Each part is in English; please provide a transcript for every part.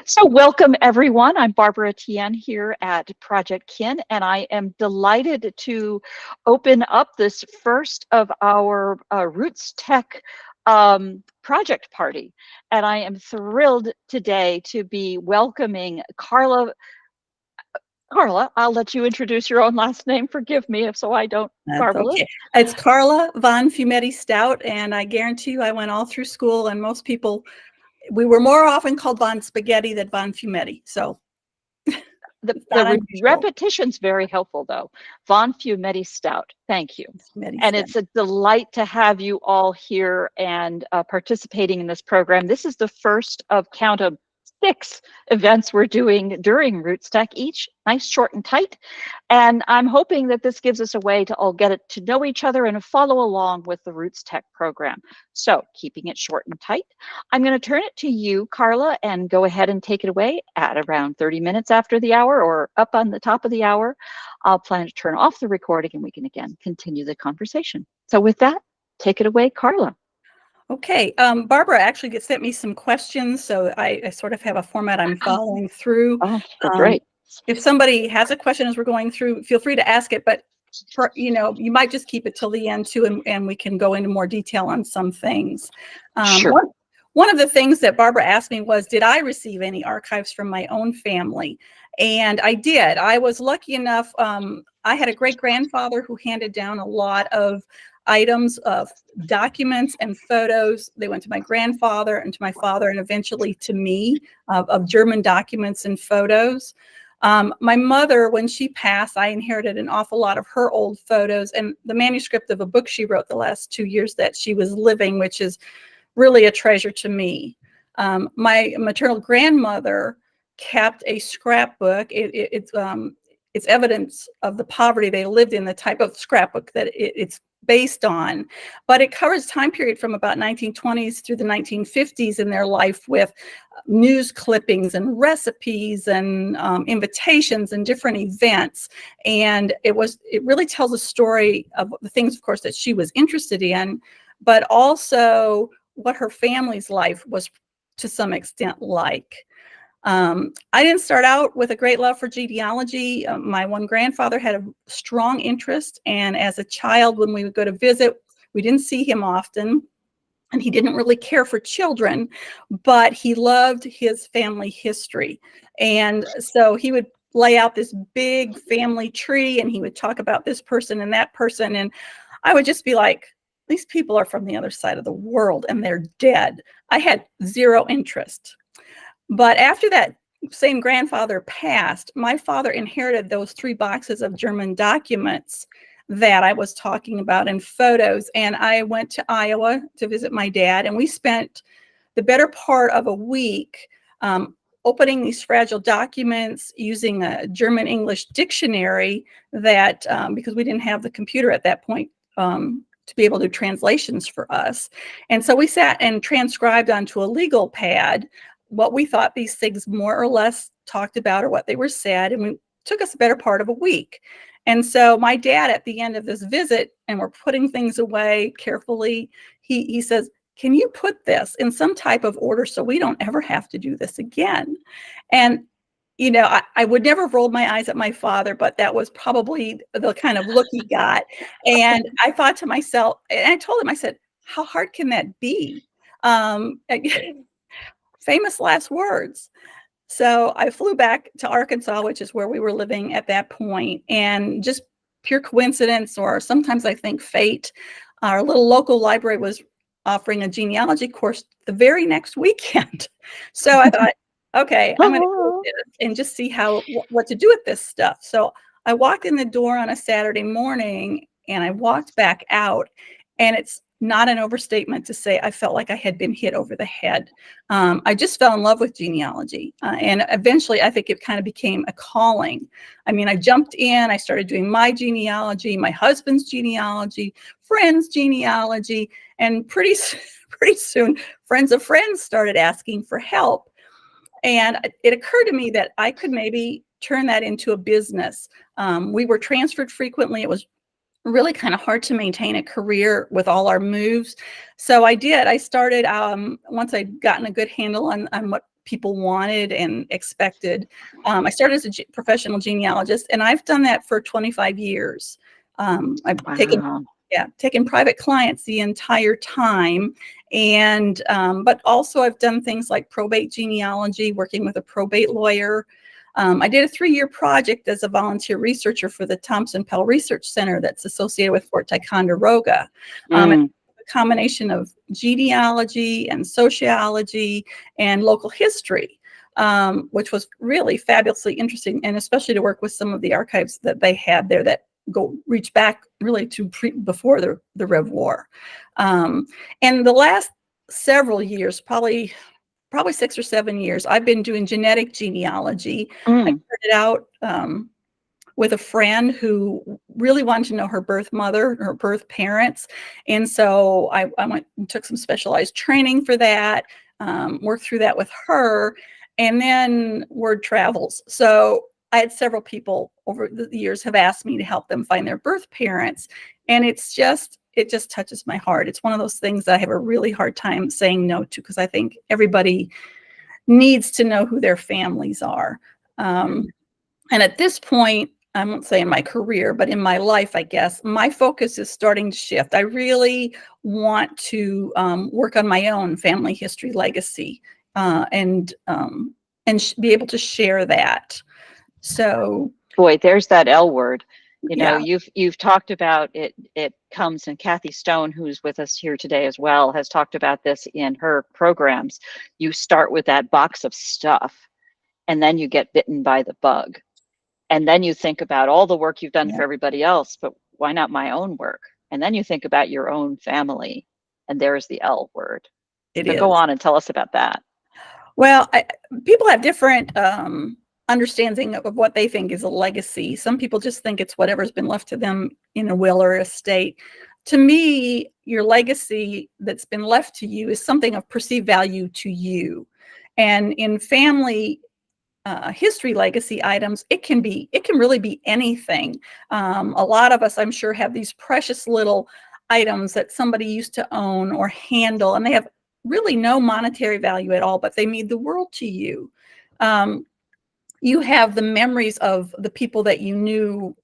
So welcome everyone. I'm Barbara Tien here at Projectkin, and I am delighted to open up this first of our Roots Tech project party. And I am thrilled today to be welcoming Karla. Karla, I'll let you introduce your own last name. Forgive me if so I don't That's garble okay. it. It's Karla Von Fumetti Staudt, and I guarantee you I went all through school, and most people, we were more often called Von Spaghetti than Von Fumetti, so it's not The unusual. repetition's very helpful, though. Von Fumetti Staudt, thank you. Fumetti And Staudt. it's a delight to have you all here and participating in this program. This is the first of count of 6 events we're doing during Roots Tech, each nice, short, and tight. And I'm hoping that this gives us a way to all get to know each other and follow along with the Roots Tech program. So keeping it short and tight, I'm going to turn it to you, Karla, and go ahead and take it away at around 30 minutes after the hour or up on the top of the hour. I'll plan to turn off the recording and we can again continue the conversation. So with that, take it away, Karla. Okay, Barbara actually sent me some questions, so I sort of have a format I'm following through. Oh, great. If somebody has a question as we're going through, feel free to ask it, but you might just keep it till the end too, and we can go into more detail on some things. Sure. One of the things that Barbara asked me was, did I receive any archives from my own family? And I did. I was lucky enough. I had a great-grandfather who handed down a lot of items of documents and photos. They went to my grandfather and to my father and eventually to me of German documents and photos. My mother, when she passed, I inherited an awful lot of her old photos and the manuscript of a book she wrote the last 2 years that she was living, which is really a treasure to me. My maternal grandmother kept a scrapbook. It's evidence of the poverty they lived in, the type of scrapbook that it's based on, but it covers time period from about 1920s through the 1950s in their life with news clippings and recipes and invitations and different events. And it really tells a story of the things, of course, that she was interested in, but also what her family's life was to some extent like. I didn't start out with a great love for genealogy. My one grandfather had a strong interest, and as a child, when we would go to visit, we didn't see him often, and he didn't really care for children, but he loved his family history. And so he would lay out this big family tree, and he would talk about this person and that person, and I would just be like, these people are from the other side of the world, and they're dead. I had zero interest. But after that same grandfather passed, my father inherited those 3 boxes of German documents that I was talking about and photos. And I went to Iowa to visit my dad, and we spent the better part of a week opening these fragile documents using a German-English dictionary that, because we didn't have the computer at that point, to be able to do translations for us. And so we sat and transcribed onto a legal pad what we thought these things more or less talked about or what they were said. And it took us a better part of a week. And so my dad, at the end of this visit, and we're putting things away carefully, he says, can you put this in some type of order so we don't ever have to do this again? And I would never have rolled my eyes at my father, but that was probably the kind of look he got. And I thought to myself, and I told him, I said, how hard can that be? Famous last words. So I flew back to Arkansas, which is where we were living at that point, and just pure coincidence, or sometimes I think fate, our little local library was offering a genealogy course the very next weekend. So I thought, okay, I'm going to go with this and just see what to do with this stuff. So I walked in the door on a Saturday morning and I walked back out, and it's not an overstatement to say I felt like I had been hit over the head. I just fell in love with genealogy. And eventually I think it kind of became a calling. I mean, I jumped in, I started doing my genealogy, my husband's genealogy, friends' genealogy, and pretty soon friends of friends started asking for help. And it occurred to me that I could maybe turn that into a business. We were transferred frequently. It was really kind of hard to maintain a career with all our moves. So I did. I started, once I'd gotten a good handle on what people wanted and expected. I started as a professional genealogist, and I've done that for 25 years. I've taken private clients the entire time, and but also I've done things like probate genealogy, working with a probate lawyer. I did a 3-year project as a volunteer researcher for the Thompson Pell Research Center that's associated with Fort Ticonderoga. A combination of genealogy and sociology and local history, which was really fabulously interesting, and especially to work with some of the archives that they had there that reach back really to before the Rev War. And the last several years, probably 6 or 7 years, I've been doing genetic genealogy. I started out with a friend who really wanted to know her birth mother, her birth parents. And so I went and took some specialized training for that, worked through that with her, and then word travels. So I had several people over the years have asked me to help them find their birth parents. And it just touches my heart. It's one of those things that I have a really hard time saying no to, because I think everybody needs to know who their families are. And at this point, I won't say in my career, but in my life, I guess, my focus is starting to shift. I really want to work on my own family history legacy and be able to share that. So, boy, there's that L word. You know, you've talked about it. It comes, and Kathy Stone, who's with us here today as well, has talked about this in her programs. You start with that box of stuff, and then you get bitten by the bug. And then you think about all the work you've done for everybody else, but why not my own work? And then you think about your own family, and there's the L word. Go on and tell us about that. Well, people have different understanding of what they think is a legacy. Some people just think it's whatever's been left to them in a will or estate. To me, your legacy that's been left to you is something of perceived value to you. And in family history legacy items, it can really be anything. A lot of us, I'm sure, have these precious little items that somebody used to own or handle, and they have really no monetary value at all, but they mean the world to you. You have the memories of the people that you knew,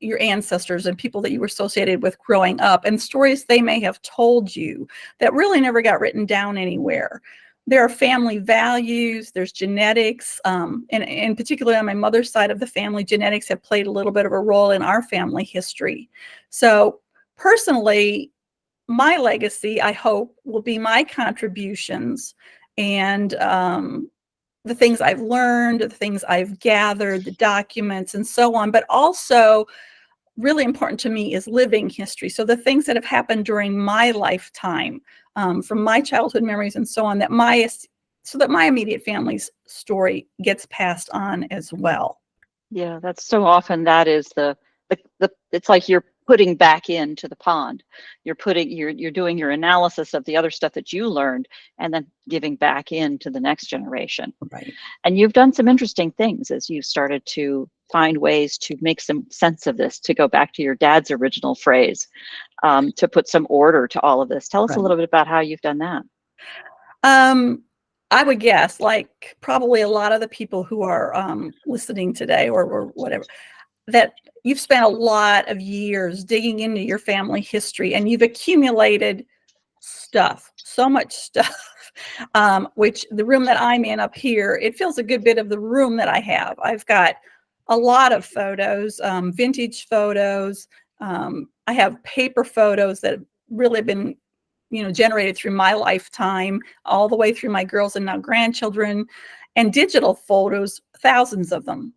your ancestors and people that you were associated with growing up, and stories they may have told you that really never got written down anywhere. There are family values, there's genetics, and in particular on my mother's side of the family, genetics have played a little bit of a role in our family history. So personally, my legacy, I hope, will be my contributions and the things I've learned, the things I've gathered, the documents and so on, but also really important to me is living history. So the things that have happened during my lifetime, from my childhood memories and so on, so that my immediate family's story gets passed on as well. Yeah, that's so often that is the it's like you're putting back into the pond. You're doing your analysis of the other stuff that you learned and then giving back into the next generation. Right. And you've done some interesting things as you've started to find ways to make some sense of this, to go back to your dad's original phrase, to put some order to all of this. Tell us a little bit about how you've done that. I would guess, like probably a lot of the people who are listening today or whatever, that you've spent a lot of years digging into your family history, and you've accumulated stuff, so much stuff, which the room that I'm in up here, it fills a good bit of the room that I have. I've got a lot of photos, vintage photos. I have paper photos that have really been, generated through my lifetime, all the way through my girls and now grandchildren, and digital photos, thousands of them.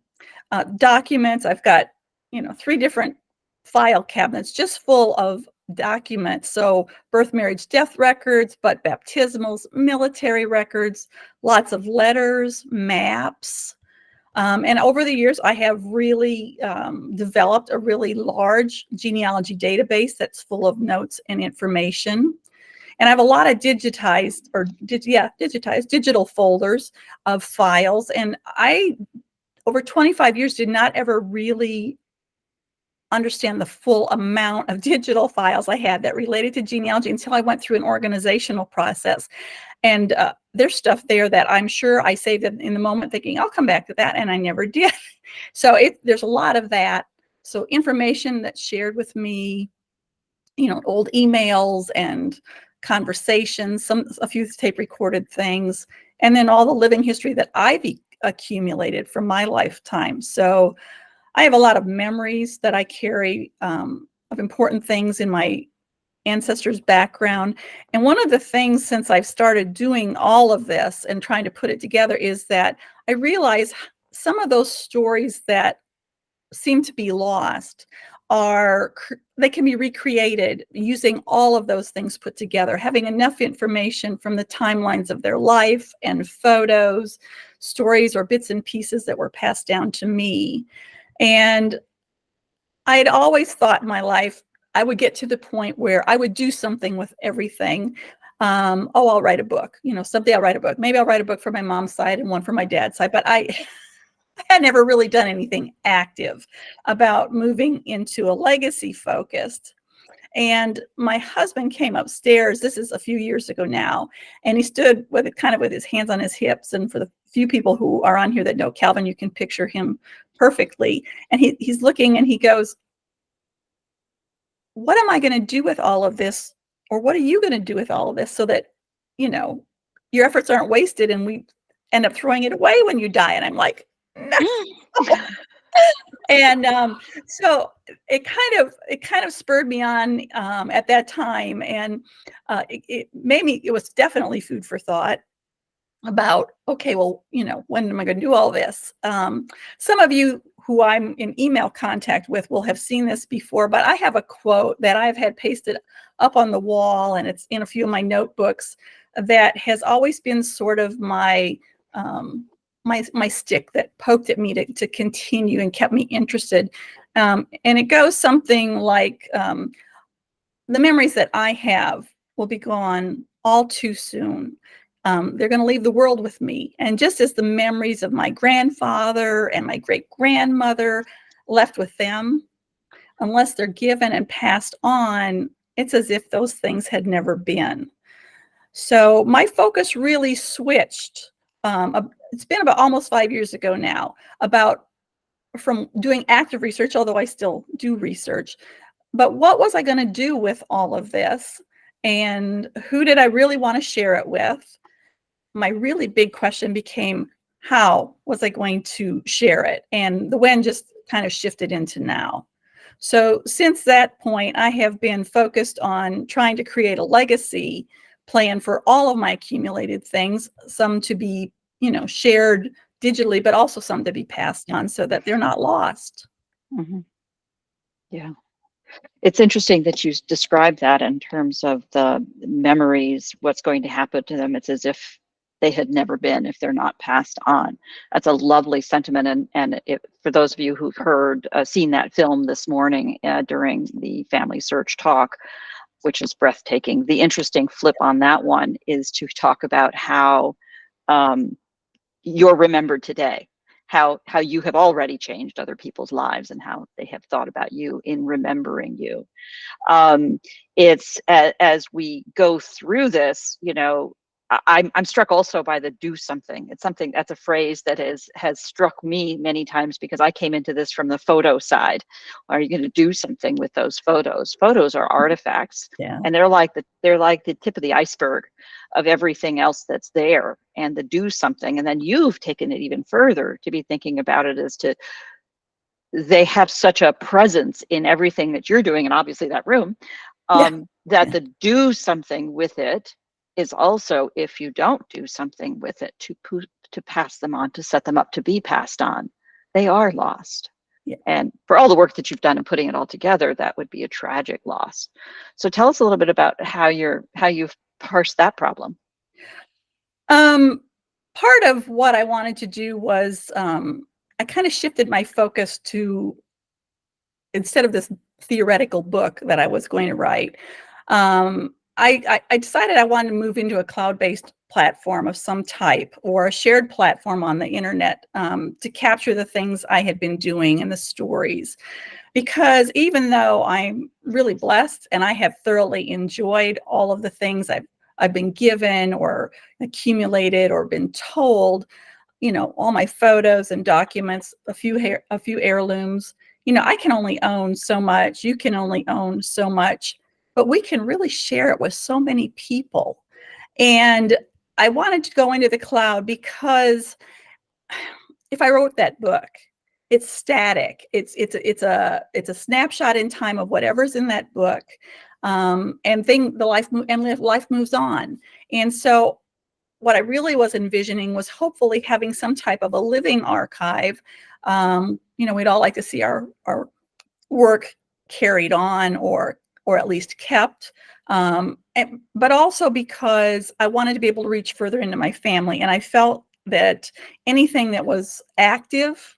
Documents, I've got, 3 different file cabinets just full of documents. So birth, marriage, death records, but baptismals, military records, lots of letters, maps. And over the years, I have really developed a really large genealogy database that's full of notes and information. And I have a lot of digitized digital folders of files. And I, over 25 years, did not ever really understand the full amount of digital files I had that related to genealogy until I went through an organizational process. And there's stuff there that I'm sure I saved in the moment thinking, I'll come back to that, and I never did. So there's a lot of that. So information that's shared with me, old emails and conversations, a few tape recorded things, and then all the living history that I've accumulated from my lifetime. So I have a lot of memories that I carry of important things in my ancestors' background. And one of the things since I've started doing all of this and trying to put it together is that I realize some of those stories that seem to be lost they can be recreated using all of those things put together, having enough information from the timelines of their life and photos, stories, or bits and pieces that were passed down to me. And I had always thought in my life I would get to the point where I would do something with everything. I'll write a book. Someday I'll write a book. Maybe I'll write a book for my mom's side and one for my dad's side. But I had never really done anything active about moving into a legacy focused. And my husband came upstairs. This is a few years ago now, and he stood with his hands on his hips. And for the few people who are on here that know Calvin, you can picture him perfectly. And he's looking and he goes, what am I going to do with all of this? Or what are you going to do with all of this so that, your efforts aren't wasted and we end up throwing it away when you die? And I'm like, no. And so it kind of spurred me on at that time. And it was definitely food for thought about, okay, well, when am I going to do all this? Some of you who I'm in email contact with will have seen this before, but I have a quote that I've had pasted up on the wall, and it's in a few of my notebooks, that has always been sort of my stick that poked at me to continue and kept me interested. And it goes something like, the memories that I have will be gone all too soon. They're going to leave the world with me. And just as the memories of my grandfather and my great-grandmother left with them, unless they're given and passed on, it's as if those things had never been. So my focus really switched. It's been about almost 5 years ago now, from doing active research, although I still do research, but what was I going to do with all of this? And who did I really want to share it with? My really big question became, how was I going to share it? And the when just kind of shifted into now. So since that point, I have been focused on trying to create a legacy plan for all of my accumulated things, some to be, shared digitally, but also some to be passed on so that they're not lost. Mm-hmm. Yeah. It's interesting that you describe that in terms of the memories, what's going to happen to them. It's as if they had never been if they're not passed on. That's a lovely sentiment. And for those of you who've seen that film this morning during the family search talk, which is breathtaking, the interesting flip on that one is to talk about how you're remembered today, how you have already changed other people's lives and how they have thought about you in remembering you. It's as we go through this, I'm struck also by the do something. It's something that's a phrase that has struck me many times because I came into this from the photo side. Are you going to do something with those photos? Photos are artifacts, Yeah. and they're like the tip of the iceberg of everything else that's there. And the do something, and then you've taken it even further to be thinking about it as to they have such a presence in everything that you're doing, and obviously that room, that the do something with it is also, if you don't do something with it to pass them on, to set them up to be passed on, they are lost. Yeah. And for all the work that you've done in putting it all together, that would be a tragic loss. So tell us a little bit about how you've parsed that problem. Part of what I wanted to do was I kind of shifted my focus to, instead of this theoretical book that I was going to write, I decided I wanted to move into a cloud-based platform of some type, or a shared platform on the internet, to capture the things I had been doing and the stories. Because even though I'm really blessed and I have thoroughly enjoyed all of the things I've been given or accumulated or been told, all my photos and documents, a few heirlooms, I can only own so much. You can only own so much, but we can really share it with so many people. And I wanted to go into the cloud because if I wrote that book, it's static. It's a snapshot in time of whatever's in that book, life moves on. And so, what I really was envisioning was hopefully having some type of a living archive. We'd all like to see our work carried on, or at least kept. But also because I wanted to be able to reach further into my family, and I felt that anything that was active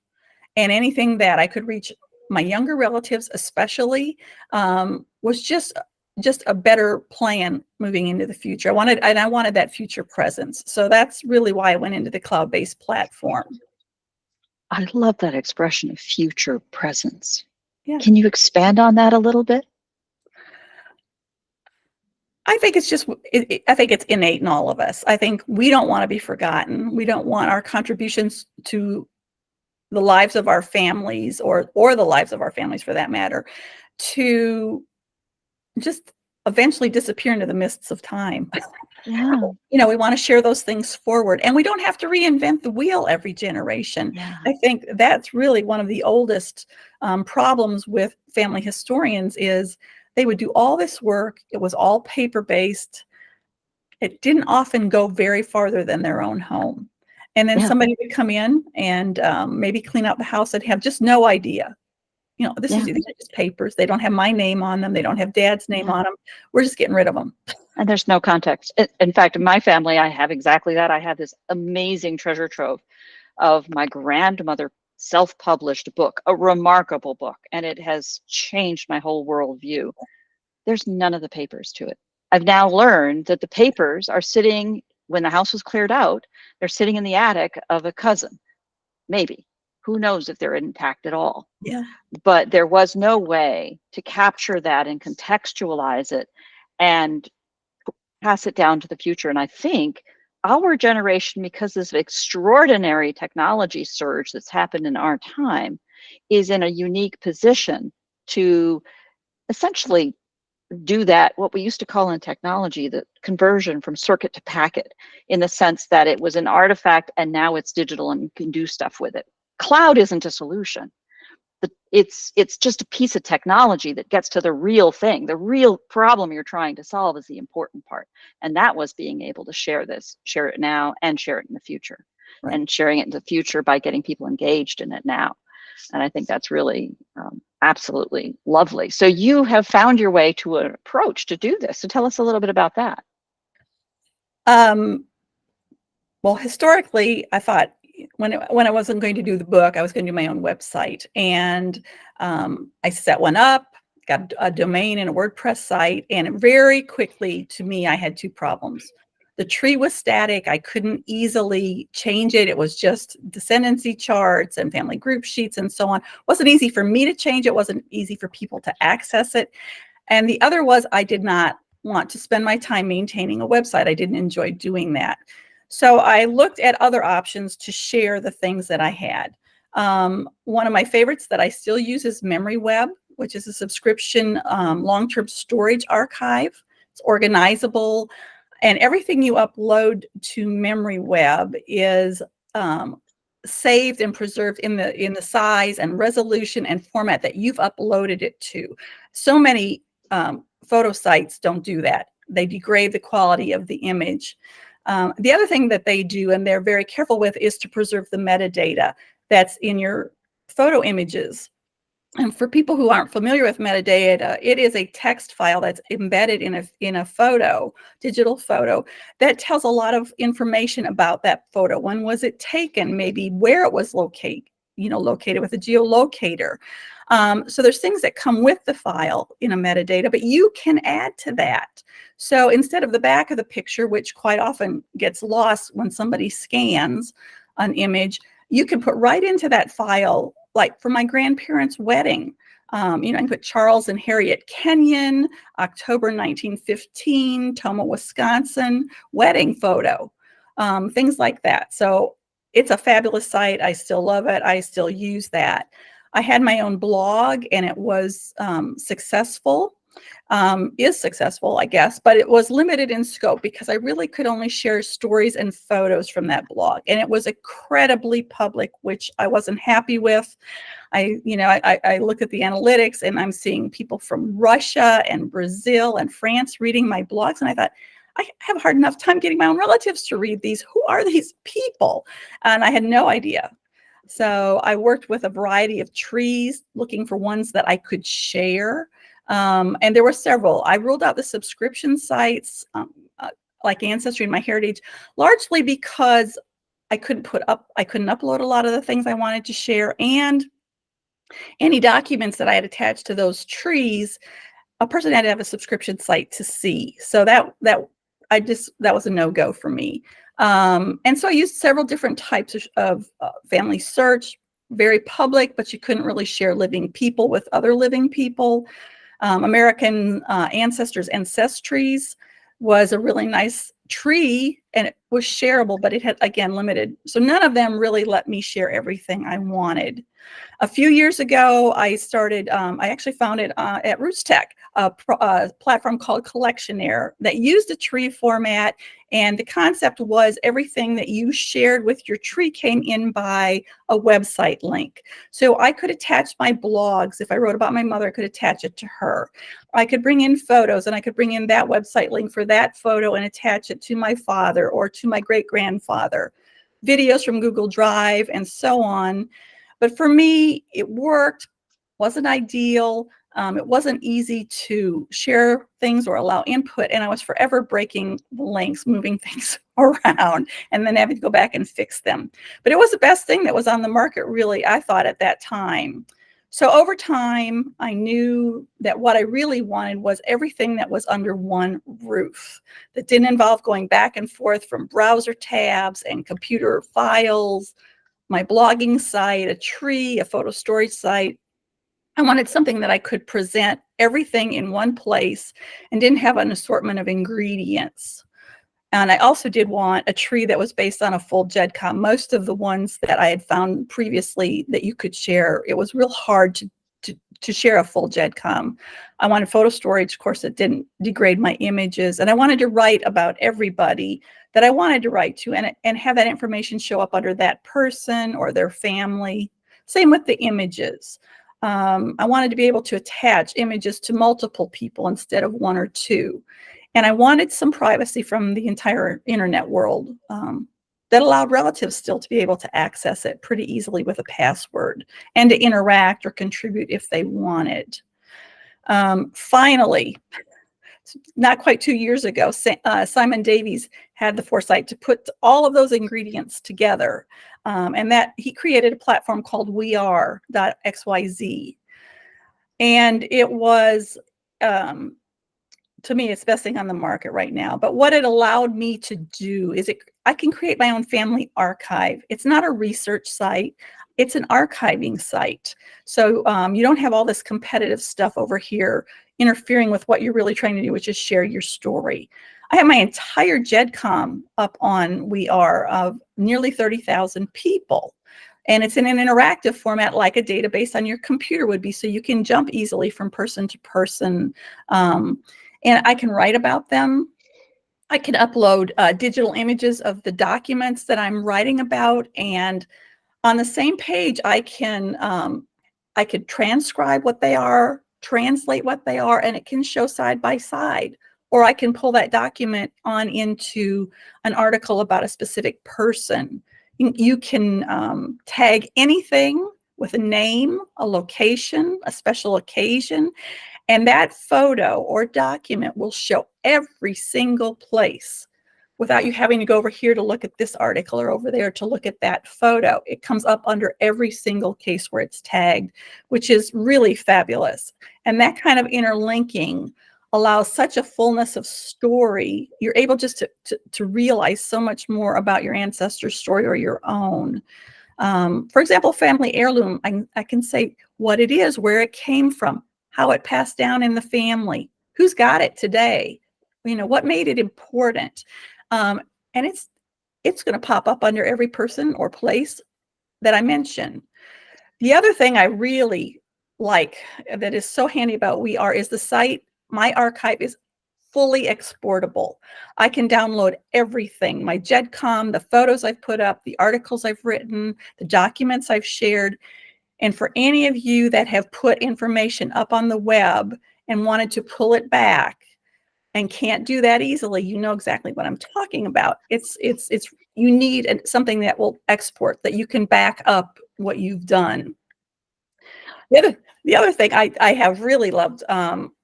and anything that I could reach my younger relatives, especially, was just a better plan moving into the future. I wanted that future presence. So that's really why I went into the cloud-based platform. I love that expression of future presence. Yeah. Can you expand on that a little bit? I think I think it's innate in all of us. I think we don't want to be forgotten. We don't want our contributions to the lives of our families, or the lives of our families for that matter, to just eventually disappear into the mists of time. Yeah. We want to share those things forward, and we don't have to reinvent the wheel every generation. Yeah. I think that's really one of the oldest problems with family historians is they would do all this work. It was all paper-based. It didn't often go very farther than their own home. And then somebody would come in and maybe clean out the house and have just no idea. These are just papers. They don't have my name on them. They don't have Dad's name on them. We're just getting rid of them. And there's no context. In fact, in my family, I have exactly that. I have this amazing treasure trove of my grandmother self-published book, a remarkable book, and it has changed my whole worldview. There's none of the papers to it. I've now learned that the papers are sitting, when the house was cleared out, they're sitting in the attic of a cousin, maybe. Who knows if they're intact at all? Yeah. But there was no way to capture that and contextualize it and pass it down to the future. And I think our generation, because this extraordinary technology surge that's happened in our time, is in a unique position to essentially do that, what we used to call in technology, the conversion from circuit to packet, in the sense that it was an artifact and now it's digital and you can do stuff with it. Cloud isn't a solution. It's just a piece of technology that gets to the real thing. The real problem you're trying to solve is the important part. And that was being able to share it now and share it in the future. Right. And sharing it in the future by getting people engaged in it now. And I think that's really absolutely lovely. So you have found your way to an approach to do this. So tell us a little bit about that. Well, historically, I thought when I wasn't going to do the book, I was going to do my own website. And I set one up, got a domain and a WordPress site. And very quickly, to me, I had two problems. The tree was static. I couldn't easily change it. It was just descendancy charts and family group sheets and so on. It wasn't easy for me to change it. It wasn't easy for people to access it. And the other was I did not want to spend my time maintaining a website. I didn't enjoy doing that. So I looked at other options to share the things that I had. One of my favorites that I still use is MemoryWeb, which is a subscription long-term storage archive. It's organizable, and everything you upload to MemoryWeb is saved and preserved in the size and resolution and format that you've uploaded it to. So many photo sites don't do that. They degrade the quality of the image. The other thing that they do, and they're very careful with, is to preserve the metadata that's in your photo images. And for people who aren't familiar with metadata, it is a text file that's embedded in a photo, digital photo, that tells a lot of information about that photo. When was it taken? Maybe where it was located with a geolocator. So there's things that come with the file in a metadata, but you can add to that. So instead of the back of the picture, which quite often gets lost when somebody scans an image, you can put right into that file, like for my grandparents' wedding. I can put Charles and Harriet Kenyon, October 1915, Toma, Wisconsin, wedding photo, things like that. So it's a fabulous site. I still love it. I still use that. I had my own blog, and it was successful. Is successful, I guess, but it was limited in scope because I really could only share stories and photos from that blog. And it was incredibly public, which I wasn't happy with. I look at the analytics, and I'm seeing people from Russia and Brazil and France reading my blogs. And I thought, I have a hard enough time getting my own relatives to read these. Who are these people? And I had no idea. So I worked with a variety of trees, looking for ones that I could share. And there were several. I ruled out the subscription sites like Ancestry and MyHeritage, largely because I couldn't upload a lot of the things I wanted to share, and any documents that I had attached to those trees, a person had to have a subscription site to see. So that was a no-go for me. And so I used several different types of family search, very public, but you couldn't really share living people with other living people. American Ancestors Ancestries was a really nice tree, and it was shareable, but it had, again, limited. So none of them really let me share everything I wanted. A few years ago, I started, I actually found it at RootsTech, a platform called Collectionaire that used a tree format. And the concept was everything that you shared with your tree came in by a website link. So I could attach my blogs. If I wrote about my mother, I could attach it to her. I could bring in photos, and I could bring in that website link for that photo and attach it to my father or to my great-grandfather. Videos from Google Drive and so on. But for me, it worked, wasn't ideal. It wasn't easy to share things or allow input, and I was forever breaking the links, moving things around, and then having to go back and fix them. But it was the best thing that was on the market, really, I thought, at that time. So over time, I knew that what I really wanted was everything that was under one roof, that didn't involve going back and forth from browser tabs and computer files, my blogging site, a tree, a photo storage site. I wanted something that I could present everything in one place and didn't have an assortment of ingredients. And I also did want a tree that was based on a full GEDCOM. Most of the ones that I had found previously that you could share, it was real hard to share a full GEDCOM. I wanted photo storage, of course, that didn't degrade my images. And I wanted to write about everybody that I wanted to write to, and have that information show up under that person or their family. Same with the images. I wanted to be able to attach images to multiple people instead of one or two. And I wanted some privacy from the entire internet world that allowed relatives still to be able to access it pretty easily with a password and to interact or contribute if they wanted. Finally, not quite 2 years ago, Simon Davies had the foresight to put all of those ingredients together, and that he created a platform called WeAre.xyz. And it was, to me, it's the best thing on the market right now. But what it allowed me to do is I can create my own family archive. It's not a research site. It's an archiving site. So you don't have all this competitive stuff over here interfering with what you're really trying to do, which is share your story. I have my entire GEDCOM up on WeAre of nearly 30,000 people. And it's in an interactive format like a database on your computer would be, so you can jump easily from person to person. And I can write about them. I can upload digital images of the documents that I'm writing about. And on the same page, I could transcribe what they are, translate what they are, and it can show side by side. Or I can pull that document on into an article about a specific person. You can tag anything with a name, a location, a special occasion, and that photo or document will show every single place without you having to go over here to look at this article or over there to look at that photo. It comes up under every single case where it's tagged, which is really fabulous. And that kind of interlinking allows such a fullness of story. You're able just to realize so much more about your ancestor's story or your own. For example, family heirloom, I can say what it is, where it came from, how it passed down in the family, who's got it today, what made it important. And it's going to pop up under every person or place that I mention. The other thing I really like that is so handy about WeAre is the site. My archive is fully exportable. I can download everything, my GEDCOM, the photos I've put up, the articles I've written, the documents I've shared. And for any of you that have put information up on the web and wanted to pull it back and can't do that easily, you know exactly what I'm talking about. You need something that will export, that you can back up what you've done. The other thing I have really loved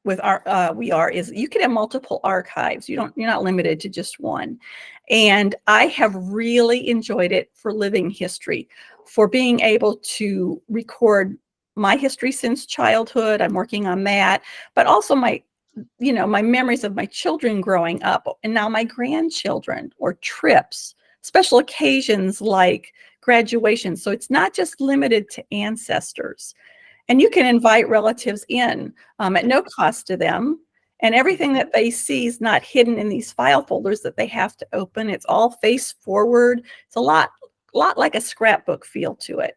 with our WeAre is you can have multiple archives. You're not limited to just one. And I have really enjoyed it for living history, for being able to record my history since childhood. I'm working on that, but also my memories of my children growing up, and now my grandchildren, or trips, special occasions like graduation. So it's not just limited to ancestors. And you can invite relatives in at no cost to them. And everything that they see is not hidden in these file folders that they have to open. It's all face forward. It's a lot like a scrapbook feel to it.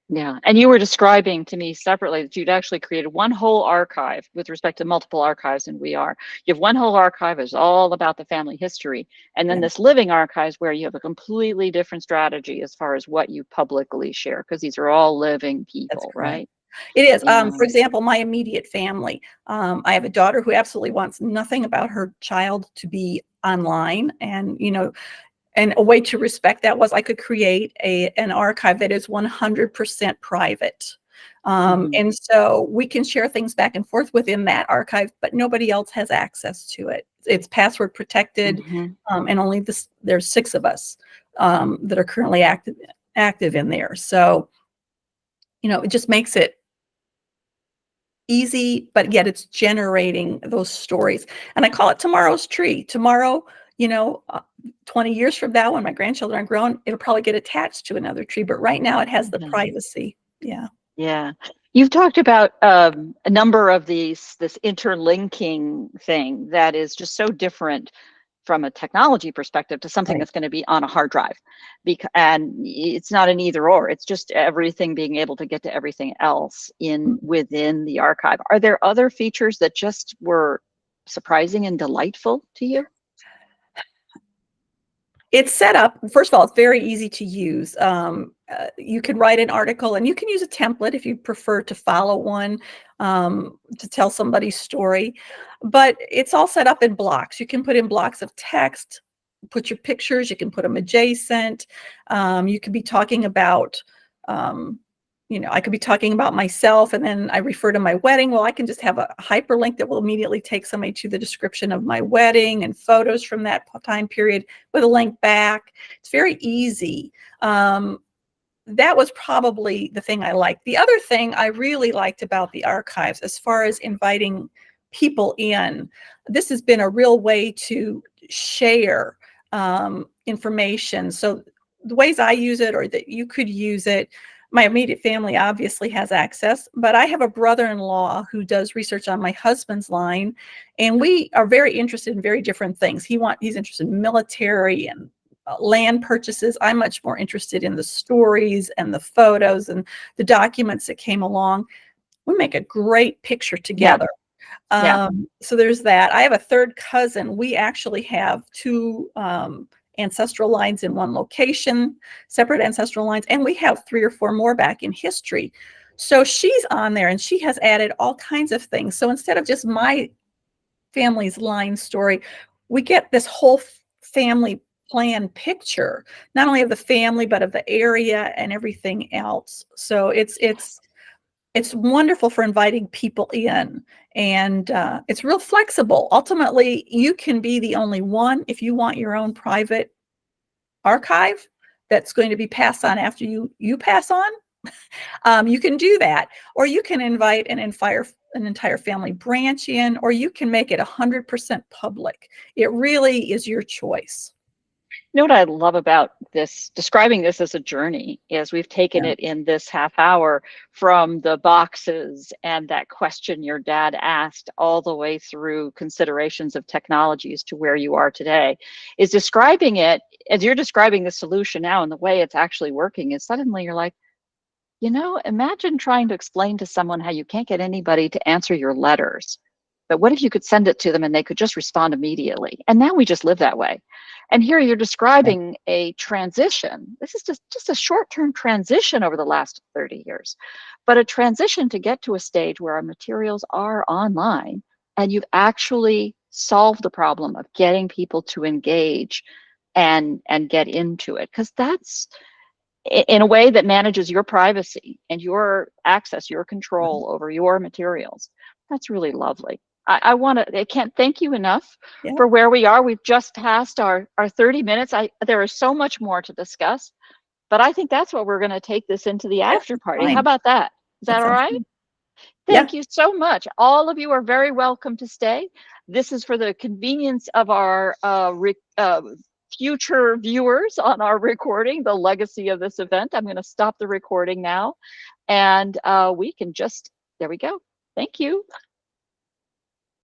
Yeah. And you were describing to me separately that you'd actually created one whole archive with respect to multiple archives in WeAre. You have one whole archive is all about the family history. And then this living archives where you have a completely different strategy as far as what you publicly share, because these are all living people, right? It is. Yeah. For example, my immediate family. I have a daughter who absolutely wants nothing about her child to be online, and and a way to respect that was I could create an archive that is 100% private. And so we can share things back and forth within that archive, but nobody else has access to it. It's password protected, and only there's 6 of us that are currently active in there. So, it just makes it easy, but yet it's generating those stories. And I call it tomorrow's tree. Tomorrow, 20 years from now, when my grandchildren are grown, it'll probably get attached to another tree. But right now it has the privacy. Yeah. Yeah. You've talked about a number of this interlinking thing that is just so different from a technology perspective to something that's going to be on a hard drive, and it's not an either or. It's just everything being able to get to everything else within the archive. Are there other features that just were surprising and delightful to you? It's set up, first of all, it's very easy to use. You can write an article, and you can use a template if you prefer to follow one to tell somebody's story. But it's all set up in blocks. You can put in blocks of text, put your pictures, you can put them adjacent. You could be talking about, I could be talking about myself, and then I refer to my wedding. Well, I can just have a hyperlink that will immediately take somebody to the description of my wedding and photos from that time period with a link back. It's very easy. That was probably the thing I liked. The other thing I really liked about the archives, as far as inviting people in, this has been a real way to share information. So the ways I use it, or that you could use it, my immediate family obviously has access, but I have a brother-in-law who does research on my husband's line, and we are very interested in very different things. He's interested in military and land purchases. I'm much more interested in the stories and the photos and the documents that came along. We make a great picture together. So there's that. I have a third cousin. We actually have 2 ancestral lines in one location, separate ancestral lines, and we have 3 or 4 more back in history. So she's on there, and she has added all kinds of things. So instead of just my family's line story, we get this whole family plan picture, not only of the family, but of the area and everything else. So it's it's wonderful for inviting people in, and it's real flexible. Ultimately, you can be the only one. If you want your own private archive that's going to be passed on after you pass on, you can do that, or you can invite an entire family branch in, or you can make it 100% public. It really is your choice. You know what I love about this, describing this as a journey, is we've taken it in this half hour from the boxes and that question your dad asked all the way through considerations of technologies to where you are today, is describing it as you're describing the solution now and the way it's actually working is suddenly you're like, you know, imagine trying to explain to someone how you can't get anybody to answer your letters. But what if you could send it to them and they could just respond immediately? And now we just live that way. And here you're describing a transition. This is just a short-term transition over the last 30 years, but a transition to get to a stage where our materials are online and you've actually solved the problem of getting people to engage and get into it. Because that's in a way that manages your privacy and your access, your control over your materials. That's really lovely. I can't thank you enough for where we are. We've just passed our 30 minutes. There is so much more to discuss, but I think that's what we're going to take this into the after party. How about that? Is that all right? Thank you so much. All of you are very welcome to stay. This is for the convenience of our future viewers on our recording, the legacy of this event. I'm going to stop the recording now, and we can just, there we go. Thank you.